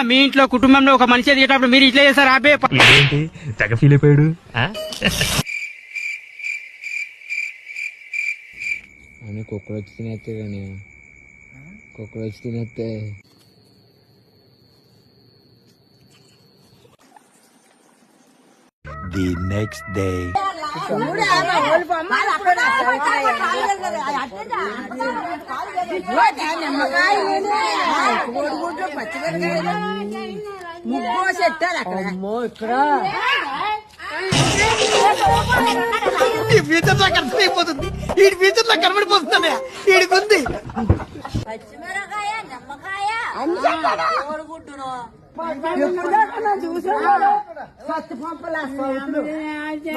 మీ ఇంట్లో కుటుంబంలో ఒక మనిషి ఎదిగేటప్పుడు మీరు ఇట్లా చేస్తారు ఆపే ఏంటి తెగ ఫీల్ అయిపోయాడు. కుక్కరొచ్చి తినేస్తే కానీ కుక్కరొచ్చి తినేస్తే The next day. ముగ్గు చెట్టారు అక్కడ ఈ ఫ్యూచర్ నాకు అర్థమైపోతుంది. ఈ ఫ్యూచర్ నాకు కనబడిపోతుంది. ఈడికుంది పచ్చిమిరకాయ నిమ్మకాయ కోడిగుడ్డును చూసాడు సత్తు పంపలు